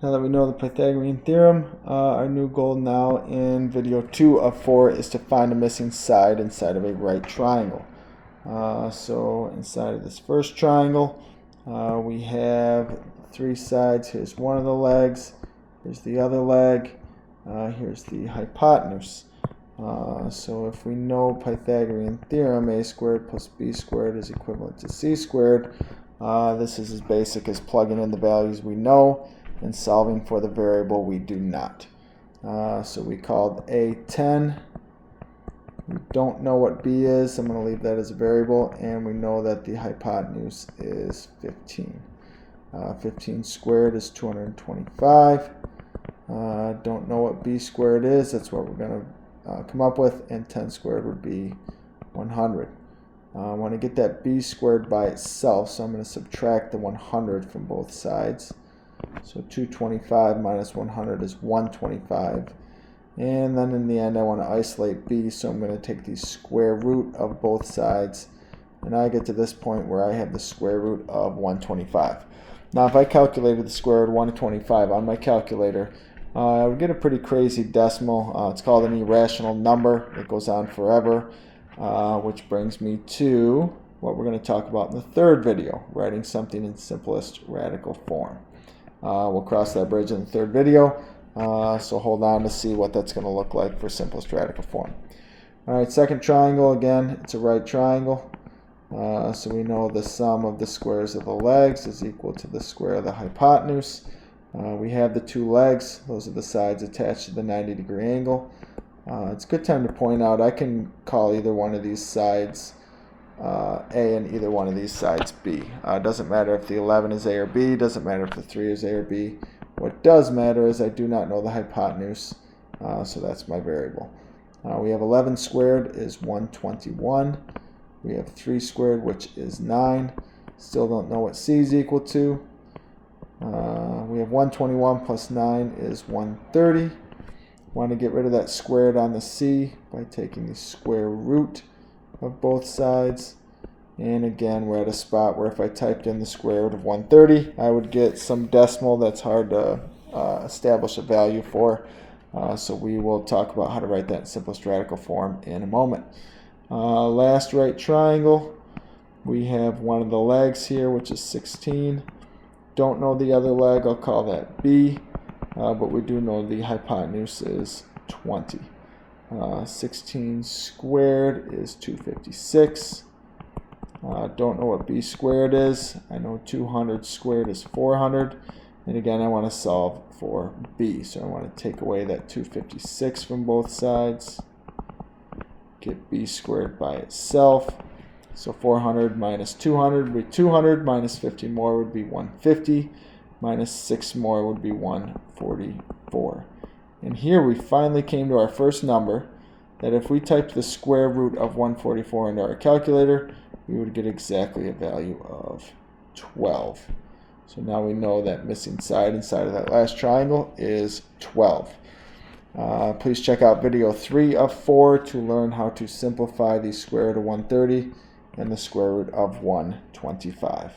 Now that we know the Pythagorean theorem, our new goal now in video 2 of 4 is to find a missing side inside of a right triangle. So inside of this first triangle, we have 3 sides. Here's one of the legs, here's the other leg, here's the hypotenuse. So if we know Pythagorean theorem, a squared plus b squared is equivalent to c squared, this is as basic as plugging in the values we know and solving for the variable we do not. So we called A 10. We don't know what b is. I'm going to leave that as a variable, and we know that the hypotenuse is 15. 15 squared is 225. Don't know what b squared is. That's what we're going to come up with, and 10 squared would be 100. I want to get that b squared by itself, so I'm going to subtract the 100 from both sides. So 225 minus 100 is 125. And then in the end I want to isolate b, so I'm going to take the square root of both sides. And I get to this point where I have the square root of 125. Now if I calculated the square root of 125 on my calculator, I would get a pretty crazy decimal. It's called an irrational number. It goes on forever, which brings me to what we're going to talk about in the third video, writing something in simplest radical form. We'll cross that bridge in the third video, so hold on to see what that's going to look like for simplest radical form. Alright, second triangle, again, it's a right triangle. So we know the sum of the squares of the legs is equal to the square of the hypotenuse. We have the 2 legs. Those are the sides attached to the 90-degree angle. It's a good time to point out I can call either one of these sides A and either one of these sides B. It doesn't matter if the 11 is A or B, doesn't matter if the 3 is A or B. What does matter is I do not know the hypotenuse, so that's my variable. We have 11 squared is 121. We have 3 squared, which is 9. Still don't know what C is equal to. We have 121 plus 9 is 130. Want to get rid of that squared on the C by taking the square root of both sides. And again, we're at a spot where if I typed in the square root of 130, I would get some decimal that's hard to establish a value for. So we will talk about how to write that in simplest radical form in a moment. Last right triangle, we have one of the legs here, which is 16. Don't know the other leg, I'll call that B. But we do know the hypotenuse is 20. 16 squared is 256. Don't know what b squared is. I know 200 squared is 400. And again, I want to solve for b. So I want to take away that 256 from both sides. Get b squared by itself. So 400 minus 200 would be 200. Minus 50 more would be 150. Minus 6 more would be 144. And here we finally came to our first number that if we typed the square root of 144 into our calculator, we would get exactly a value of 12. So now we know that missing side inside of that last triangle is 12. Please check out video 3 of 4 to learn how to simplify the square root of 130 and the square root of 125.